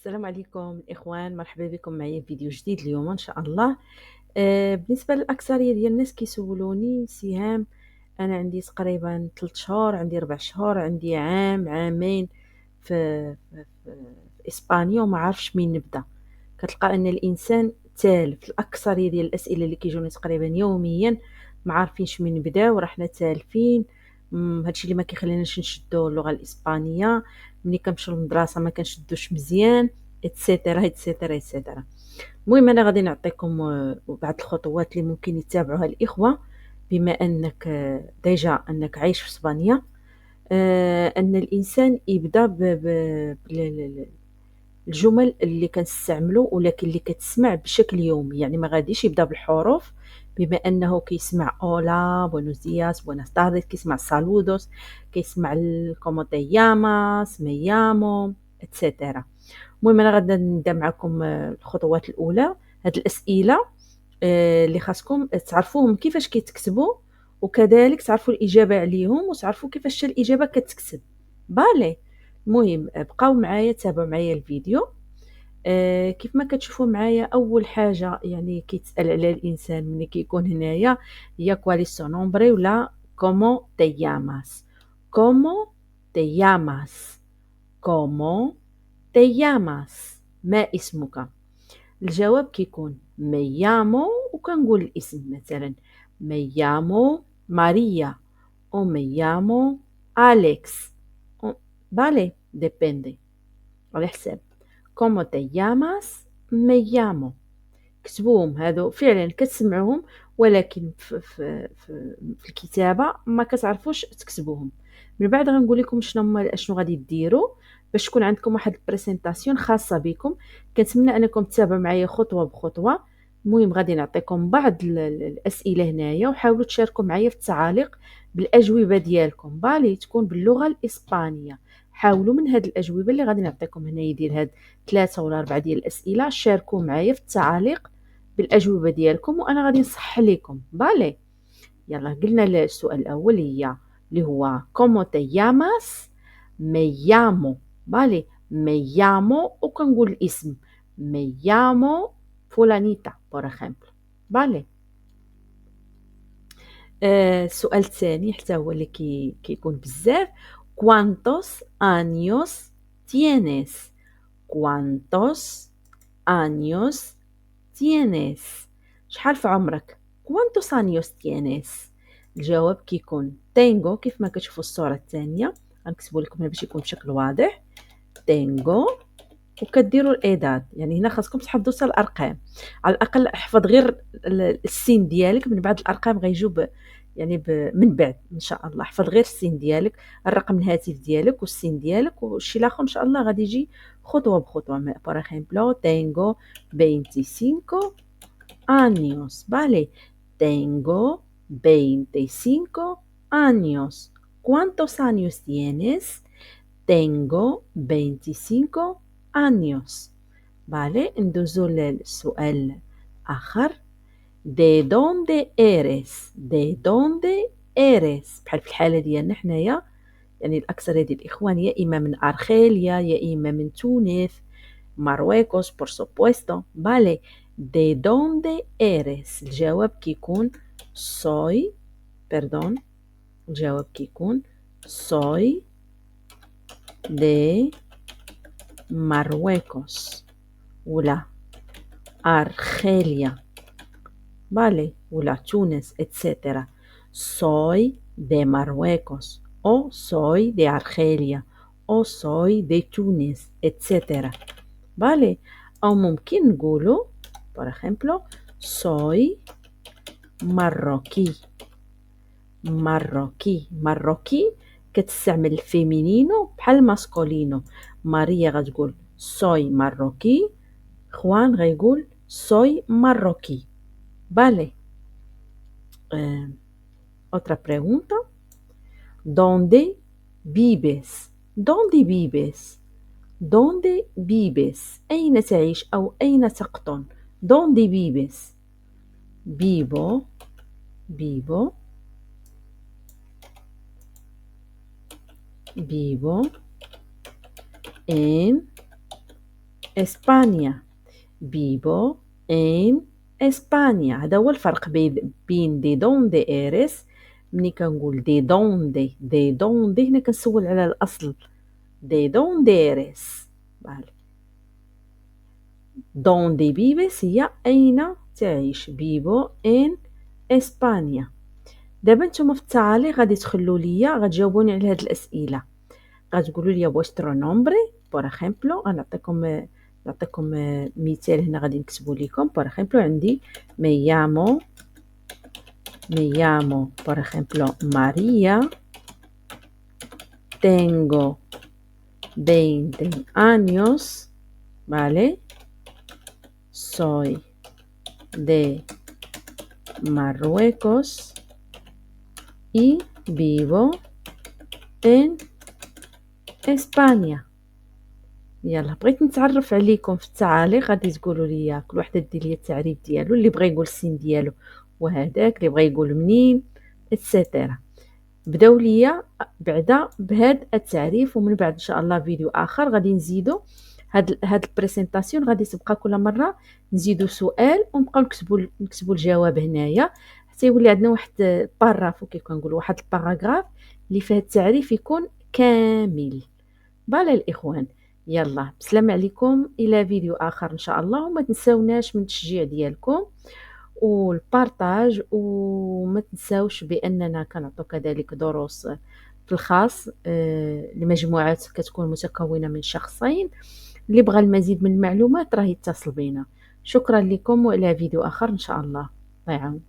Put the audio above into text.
السلام عليكم الإخوان، مرحبا بكم معايا في فيديو جديد اليوم إن شاء الله. بالنسبة للأكثرية ديال الناس كيسولوني سهام، أنا عندي تقريبا 3 شهور، عندي 4 شهور، عندي عام عامين في إسبانيا وما عارفش منين نبدا. كتلقى أن الإنسان تالف في الأكثرية ديال الأسئلة اللي كيجوني تقريبا يوميا، ما عارفينش منين نبداو، راه حنا تالفين. هادشي اللي ما كيخليناش نشدو اللغة الإسبانية، ملي كنمشيو للمدرسة ما كنشدوش مزيان، ايتترا ايتترا ايتترا. المهم انا غادي نعطيكم بعض الخطوات اللي ممكن يتبعوها الاخوه، بما انك ديجا انك عايش في اسبانيا. ان الانسان يبدا بالجمل اللي كنستعملو ولكن اللي كتسمع بشكل يومي، يعني ما غاديش يبدا بالحروف، بما انه كيسمع اولا بونوس دياس بوناس تارديس، كيسمع سالودوس، كيسمع كومو تي ياماس مي يامو اتسيتيرا. المهم انا غادا نبدا معكم الخطوات الاولى. هاد الاسئله اللي خاصكم تعرفوهم كيفاش كيتكتبوا، وكذلك تعرفوا الاجابه عليهم وتعرفوا كيفاش الاجابه كتكتب. بالي. المهم بقاو معايا، تابعوا معايا الفيديو. كيف ما كتشوفوا معايا، اول حاجه يعني كيتسال على الانسان ملي كيكون هنايا هي كوالي سو نومبري ولا كومو تي ياماس. كومو تي ياماس. كومو te llamas، ما اسمك؟ الجواب كيكون me llamo، وكنقول الاسم مثلا me llamo María او me llamo Alex. vale depende على حساب. como te llamas me llamo. كتبوهم هادو فعلا كتسمعوهم، ولكن في الكتابه ما كتعرفوش تكتبوهم. من بعد غنقول لكم شنو غادي ديروا باش تكون عندكم واحد البريزنطاسيون خاصه بكم. كنتمنى انكم تتابعوا معايا خطوه بخطوه. المهم غادي نعطيكم بعض الاسئله هنايا، وحاولوا تشاركوا معايا في التعاليق بالاجوبه ديالكم، بالي تكون باللغه الاسبانيه. حاولوا من هاد الاجوبه اللي غادي نعطيكم هنايا ديال هاد 3 ولا 4 ديال الاسئله، شاركوا معايا في التعاليق بالاجوبه ديالكم وانا غادي نصحح لكم. بالي. يلا قلنا السؤال الاول هي اللي هو كومو تي llamas. me llamo. بالي me llamo وكنقول الاسم me llamo فلانيتا por ejemplo. بالي. السؤال الثاني حتى هو اللي كيكون بزاف. cuántos años tienes. cuántos años tienes. شحال في عمرك؟ cuántos años tienes. الجواب كيكون tengo، كيف ما كتشوفوا الصورة الثانية غنكتبوا لكم باش يكون بشكل واضح. tengo، وكديروا الايداد، يعني هنا خاصكم تحفظوا حتى الارقام. على الاقل احفظ غير السين ديالك، من بعد الارقام غيجوا يعني من بعد ان شاء الله. احفظ غير السين ديالك، الرقم الهاتف ديالك والسين ديالك، والشي الاخر ان شاء الله غادي يجي خطوه بخطوه. por ejemplo tengo 25 años. Vale. Tengo 25 años. ¿Cuántos años tienes? Tengo 25 años. Vale. ندوزو للسؤال آخر. ¿De dónde eres? ¿De dónde eres؟ بحال في الحالة ديالنا حنايا، يعني الأكثر ديال الإخوان يا إما من أرخيليا يا إما من تونس، Marruecos por supuesto. Vale. ¿De dónde eres؟ الجواب كيكون soy. perdón. الجواب كيكون soy de Marruecos ولا Argelia. Vale. ولا تونس etcétera. soy de Marruecos o soy de Argelia o soy de Túnez etcétera. Vale. أو ممكن نقولوا por ejemplo soy marroquí. marroquí. marroquí كتستعمل الفيمينينو بحال الماسكولينو. ماريا غتقول soy marroquí، خوان غيقول soy marroquí. Vale. Otra pregunta. ¿Dónde vives? ¿Dónde vives؟ ¿Dónde vives؟ أين تعيش أو أين تقطن؟ ¿Dónde vives؟ vivo. vivo. vivo en إسبانيا. vivo en España. هذا هو الفرق بين دي دونde eres. ملي كنقول دي دوندي هنا كنسول على الأصل. دي دونde eres. فوالا. donde vives هي أين تعيش. vivo en España. دابا نتوما في التعاليق غادي تخلوا ليا غتجاوبوني على هاد الأسئلة. غتقولوا لي vuestro nombre por ejemplo. نعطيكم مثال هنا غادي نكتبو ليكم. por ejemplo عندي me llamo por ejemplo María, tengo 20 años, ¿vale? Soy de Marruecos y vivo en España. يلا بغيت نتعرف عليكم في التعاليق غادي تقولوا لي كل واحد دير لي التعريف ديالو، اللي بغى يقول السن ديالو وهداك، اللي بغى يقول منين اتسيتيرا. بداو ليا بعدا بهذا التعريف، ومن بعد ان شاء الله فيديو اخر غادي نزيدو هاد البريزنطاسيون. غادي تبقى كل مره نزيدو سؤال ونبقاو نكتبوا الجواب هنايا حتى يولي عندنا واحد باراف كيف كنقولوا، واحد الباراغراف اللي فيه التعريف يكون كامل. فوالا الاخوان، يلا بسلام عليكم الى فيديو اخر ان شاء الله. وما تنساوناش من التشجيع ديالكم والبارطاج، وما تنساوش باننا كنعطو كذلك دروس في الخاص لمجموعات كتكون متكونه من شخصين. اللي بغى المزيد من المعلومات راه يتصل بينا. شكرا لكم والى فيديو اخر ان شاء الله. الله يعاون.